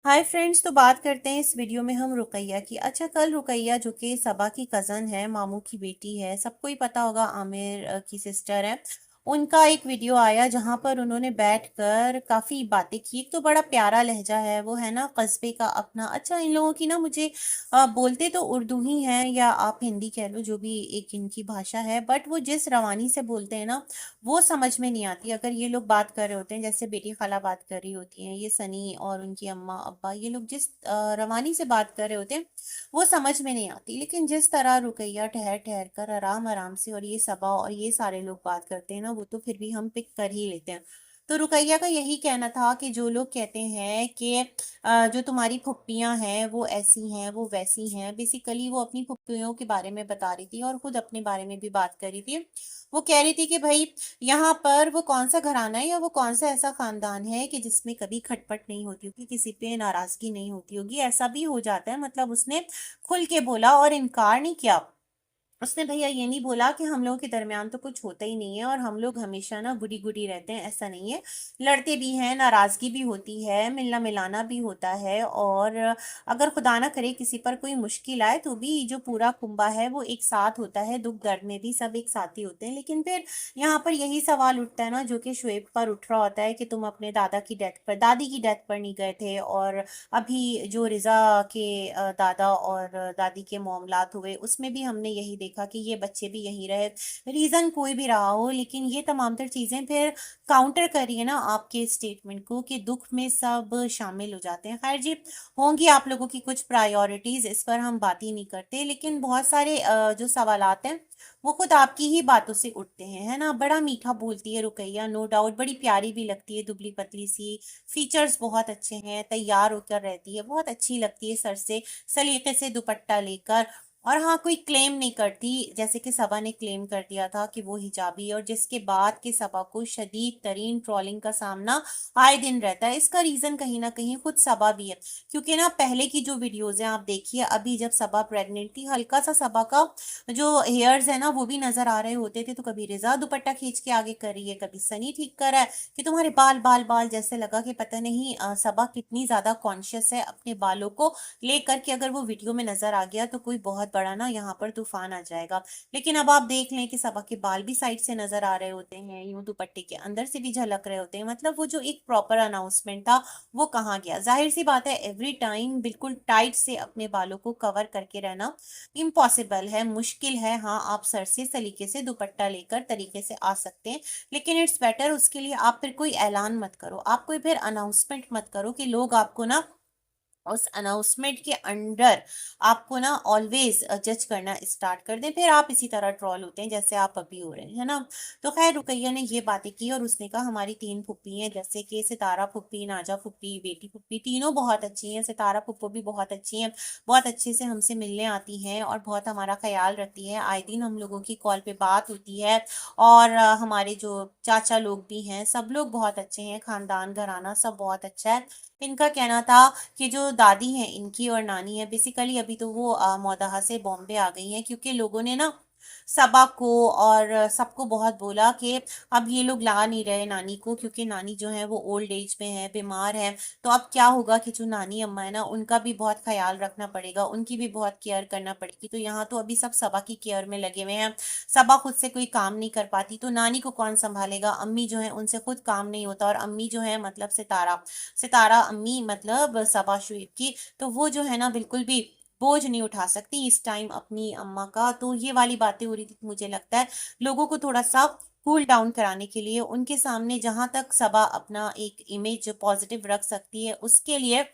Hi friends. तो बात करते हैं इस वीडियो में हम रुकैया की। अच्छा, कल रुकैया जो कि सबा की कज़न है, मामू की बेटी है, सबको ही पता होगा, आमिर की सिस्टर है। उनका एक वीडियो आया जहां पर उन्होंने बैठकर काफ़ी बातें की। एक तो बड़ा प्यारा लहजा है, वो है ना कस्बे का अपना। अच्छा, इन लोगों की ना मुझे बोलते तो उर्दू ही है या आप हिंदी कह लो, जो भी एक इनकी भाषा है, बट वो जिस रवानी से बोलते हैं ना वो समझ में नहीं आती। अगर ये लोग बात कर रहे होते हैं, जैसे बेटी खाला बात कर रही होती हैं, ये सनी और उनकी अम्मा अब्बा, ये लोग जिस रवानी से बात कर रहे होते हैं वो समझ में नहीं आती। लेकिन जिस तरह रुकैया ठहर ठहर कर आराम आराम से और ये सबा और ये सारे लोग बात करते हैं ना, वो तो फिर भी हम पिक कर ही लेते हैं। तो रुकैया का यही कहना था कि जो लोग कहते हैं कि जो तुम्हारी फुप्पियां हैं वो ऐसी हैं वो वैसी हैं, बेसिकली वो अपनी फुप्पियों के बारे में बता रही थी और खुद अपने बारे में भी बात कर रही थी। वो कह रही थी कि भाई, यहाँ पर वो कौन सा घराना है या वो कौन सा ऐसा खानदान है कि जिसमें कभी खटपट नहीं होती होगी, किसी पे नाराजगी नहीं होती होगी। ऐसा भी हो जाता है, मतलब उसने खुल के बोला और इनकार नहीं किया। उसने भैया ये नहीं बोला कि हम लोगों के दरमियान तो कुछ होता ही नहीं है और हम लोग हमेशा ना गुडी गुडी रहते हैं, ऐसा नहीं है। लड़ते भी हैं, नाराजगी भी होती है, मिलना मिलाना भी होता है। और अगर खुदा ना करे किसी पर कोई मुश्किल आए तो भी जो पूरा कुंबा है वो एक साथ होता है, दुख दर्द में भी सब एक साथ ही होते हैं। लेकिन फिर यहाँ पर यही सवाल उठता है ना, जो कि शुएब पर उठ रहा होता है, कि तुम अपने दादा की डेथ पर, दादी की डेथ पर नहीं गए थे। और अभी जो रिजा के दादा और दादी के मामलात हुए उसमें भी हमने यही देखा कि ये बच्चे भी यहीं रहे। रीजन कोई भी रहा हो, लेकिन ये तमाम तर चीजें फिर काउंटर करिए ना आपके स्टेटमेंट को कि दुख में सब शामिल हो जाते हैं। खैर जी, होंगी आप लोगों की कुछ प्रायोरिटीज, इस पर हम बात ही नहीं करते। लेकिन बहुत सारे जो सवालात हैं वो खुद आपकी ही बातों से उठते हैं, है ना। बड़ा मीठा बोलती है रुकैया, नो डाउट, बड़ी प्यारी भी लगती है, दुबली पतली सी, फीचर्स बहुत अच्छे हैं, तैयार होकर रहती है, बहुत अच्छी लगती है सर से सलीके से दुपट्टा लेकर। और हाँ, कोई क्लेम नहीं करती जैसे कि सबा ने क्लेम कर दिया था कि वो हिजाबी है, और जिसके बाद कि सबा को शदीद तरीन ट्रोलिंग का सामना आए दिन रहता है। इसका रीजन कहीं ना कहीं खुद सबा भी है, क्योंकि ना पहले की जो वीडियोज हैं आप देखिए, अभी जब सबा प्रेग्नेंट थी, हल्का सा सबा का जो हेयर्स है ना वो भी नजर आ रहे होते थे। तो कभी रिजा दुपट्टा खींच के आगे कर रही है, कभी सनी ठीक कर रहा है कि तुम्हारे बाल बाल बाल, जैसे लगा कि पता नहीं सबा कितनी ज्यादा कॉन्शियस है अपने बालों को लेकर के। अगर वो वीडियो में नजर आ गया तो कोई बहुत बड़ा ना यहाँ पर तूफान आ जाएगा। लेकिन अब आप देख लें कि सबा के बाल भी साइड से नजर आ रहे होते हैं, यूं दुपट्टे के अंदर से भी झलक रहे होते हैं। मतलब वो जो एक प्रॉपर अनाउंसमेंट था वो कहाँ गया। जाहिर सी बात है, एवरी टाइम बिल्कुल टाइट से अपने बालों को कवर करके रहना इम्पॉसिबल है, मुश्किल है। हाँ, आप सर से सलीके से दुपट्टा लेकर तरीके से आ सकते हैं, लेकिन इट्स बेटर उसके लिए आप फिर कोई ऐलान मत करो, आप कोई फिर अनाउंसमेंट मत करो कि लोग आपको ना उस अनाउंसमेंट के अंडर आपको ना ऑलवेज जज करना स्टार्ट कर दें, फिर आप इसी तरह ट्रॉल होते हैं जैसे आप अभी हो रहे हैं, है ना। तो खैर, रुकैया ने ये बातें की और उसने कहा हमारी तीन फुप्पी हैं, जैसे कि सितारा फुप्पी, नाजा फुप्पी, बेटी फुप्पी, तीनों बहुत अच्छी हैं। सितारा फुप्पो भी बहुत अच्छी हैं, बहुत अच्छे से हमसे मिलने आती हैं और बहुत हमारा ख्याल रखती है। आए दिन हम लोगों की कॉल पे बात होती है। और हमारे जो चाचा लोग भी हैं, सब लोग बहुत अच्छे हैं, खानदान घराना सब बहुत अच्छा है। इनका कहना था कि जो दादी हैं इनकी और नानी है, बेसिकली अभी तो वो मौदहा से बॉम्बे आ गई हैं, क्योंकि लोगों ने ना सबा को और सबको बहुत बोला कि अब ये लोग ला नहीं रहे नानी को, क्योंकि नानी जो है वो ओल्ड एज में है, बीमार है। तो अब क्या होगा कि जो नानी अम्मा है ना, उनका भी बहुत ख्याल रखना पड़ेगा, उनकी भी बहुत केयर करना पड़ेगी। तो यहाँ तो अभी सब सबा की केयर में लगे हुए हैं, सबा खुद से कोई काम नहीं कर पाती, तो नानी को कौन संभालेगा। अम्मी जो है उनसे खुद काम नहीं होता, और अम्मी जो है मतलब सितारा, सितारा अम्मी मतलब सबा शुएब की, तो वो जो है ना बिल्कुल भी बोझ नहीं उठा सकती इस टाइम अपनी अम्मा का। तो ये वाली बातें हो रही थी। मुझे लगता है लोगों को थोड़ा सा कूल डाउन कराने के लिए, उनके सामने जहां तक सबा अपना एक इमेज पॉजिटिव रख सकती है उसके लिए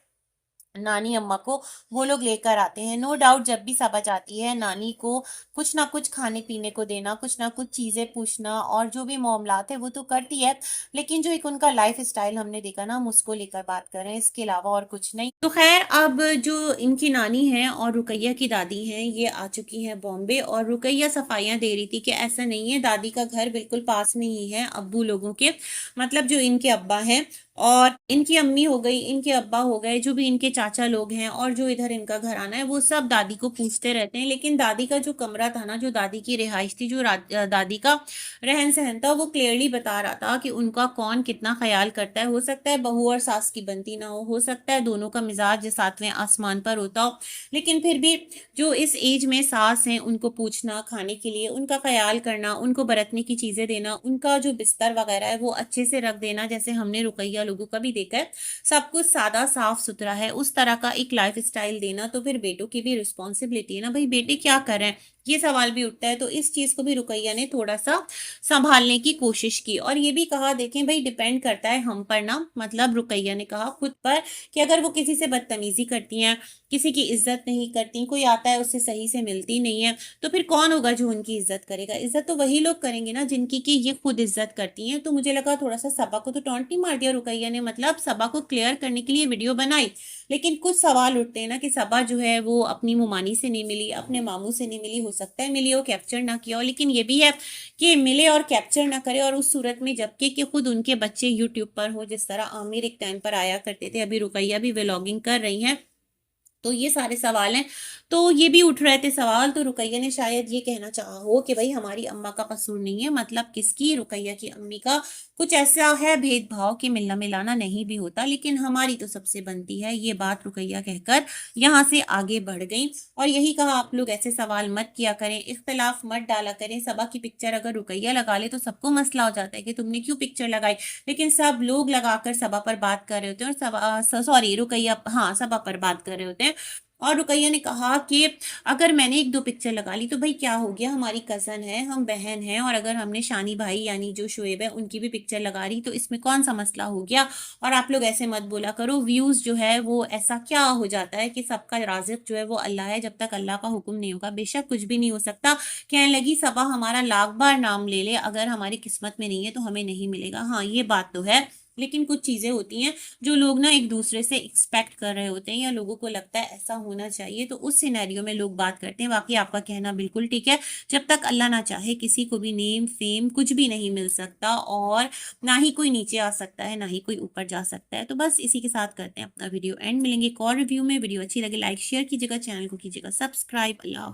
नानी अम्मा को वो लोग लेकर आते हैं। नो डाउट, जब भी सबा जाती है नानी को कुछ ना कुछ खाने पीने को देना, कुछ ना कुछ चीजें पूछना, और जो भी मामलात है वो तो करती है। लेकिन जो एक उनका लाइफ स्टाइल हमने देखा ना, हम उसको लेकर बात कर रहे हैं, इसके अलावा और कुछ नहीं। तो खैर, अब जो इनकी नानी है और रुकैया की दादी हैं, ये आ चुकी हैं बॉम्बे, और रुकैया सफाइयां दे रही थी कि ऐसा नहीं है, दादी का घर बिल्कुल पास में ही है अब्बू लोगों के, मतलब जो इनके अब्बा हैं और इनकी अम्मी हो गई, इनके अब्बा हो गए, जो भी इनके चाचा लोग हैं और जो इधर इनका घराना है, वो सब दादी को पूछते रहते हैं। लेकिन दादी का जो कमरा था ना, जो दादी की रिहाइश थी, जो दादी का रहन सहन था, वो क्लियरली बता रहा था कि उनका कौन कितना ख्याल करता है। हो सकता है बहू और सास की बनती ना हो सकता है दोनों का मिजाज सातवें आसमान पर होता हो, लेकिन फिर भी जो इस एज में सास हैं, उनको पूछना, खाने के लिए उनका ख्याल करना, उनको बरतने की चीजें देना, उनका जो बिस्तर वगैरह है वो अच्छे से रख देना, जैसे हमने रुकैया लोगों का भी देखा है, सब कुछ सादा साफ सुथरा है, उस तरह का एक लाइफ स्टाइल देना। तो फिर बेटों की भी रिस्पॉन्सिबिलिटी है ना भाई, बेटे क्या कर रहे हैं, ये सवाल भी उठता है। तो इस चीज को भी रुकैया ने थोड़ा सा संभालने की कोशिश की, और ये भी कहा, देखें भाई डिपेंड करता है हम पर ना, मतलब रुकैया ने कहा खुद पर, कि अगर वो किसी से बदतमीजी करती हैं, किसी की इज्जत नहीं करती, कोई आता है उससे सही से मिलती नहीं है, तो फिर कौन होगा जो उनकी इज्जत करेगा। इज्जत तो वही लोग करेंगे ना जिनकी कि ये खुद इज्जत करती हैं। तो मुझे लगा थोड़ा सा सबा को तो टॉन्ट नहीं मार दिया रुकैया ने, मतलब सबा को क्लियर करने के लिए वीडियो बनाई। लेकिन कुछ सवाल उठते हैं ना कि सबा जो है वो अपनी मुमानी से नहीं मिली, अपने मामू से नहीं मिली, हो सकता है मिली हो, कैप्चर ना किया हो, लेकिन ये भी है कि मिले और कैप्चर ना करे, और उस सूरत में जबकि कि खुद उनके बच्चे यूट्यूब पर हो, जिस तरह आमिर एक टाइम पर आया करते थे, अभी रुकैया भी व्लॉगिंग कर रही हैं। तो ये सारे सवाल हैं। तो ये भी उठ रहे थे सवाल, तो रुकैया ने शायद ये कहना चाहा हो कि भाई हमारी अम्मा का कसूर नहीं है, मतलब किसकी, रुकैया की अम्मी का। कुछ ऐसा है भेदभाव कि मिलना मिलाना नहीं भी होता, लेकिन हमारी तो सबसे बनती है, ये बात रुकैया कहकर यहाँ से आगे बढ़ गई। और यही कहा, आप लोग ऐसे सवाल मत किया करें, इख्तलाफ मत डाला करें। सबा की पिक्चर अगर रुकैया लगा ले तो सबको मसला हो जाता है कि तुमने क्यों पिक्चर लगाई, लेकिन सब लोग लगाकर सबा पर बात कर रहे होते हैं, और सबा, सॉरी रुकैया, हाँ सबा पर बात कर रहे होते हैं। और रुकैया ने कहा कि अगर मैंने एक दो पिक्चर लगा ली तो भाई क्या हो गया, हमारी कजन है, हम बहन हैं, और अगर हमने शानी भाई यानी जो शोएब है उनकी भी पिक्चर लगा रही तो इसमें कौन सा मसला हो गया। और आप लोग ऐसे मत बोला करो, व्यूज जो है वो ऐसा क्या हो जाता है कि सबका राज़िक जो है वो अल्लाह है, जब तक अल्लाह का हुक्म नहीं होगा बेशक कुछ भी नहीं हो सकता। कहने लगी सबा हमारा लाख बार नाम ले ले, अगर हमारी किस्मत में नहीं है तो हमें नहीं मिलेगा। हाँ ये बात तो है, लेकिन कुछ चीजें होती हैं जो लोग ना एक दूसरे से एक्सपेक्ट कर रहे होते हैं, या लोगों को लगता है ऐसा होना चाहिए, तो उस सिनेरियो में लोग बात करते हैं। बाकी आपका कहना बिल्कुल ठीक है, जब तक अल्लाह ना चाहे किसी को भी नेम फेम कुछ भी नहीं मिल सकता, और ना ही कोई नीचे आ सकता है, ना ही कोई ऊपर जा सकता है। तो बस इसी के साथ करते हैं अपना वीडियो एंड, मिलेंगे एक और रिव्यू में। वीडियो अच्छी लगे लाइक शेयर कीजिएगा, चैनल को कीजिएगा सब्सक्राइब। अल्लाह हाफिज़।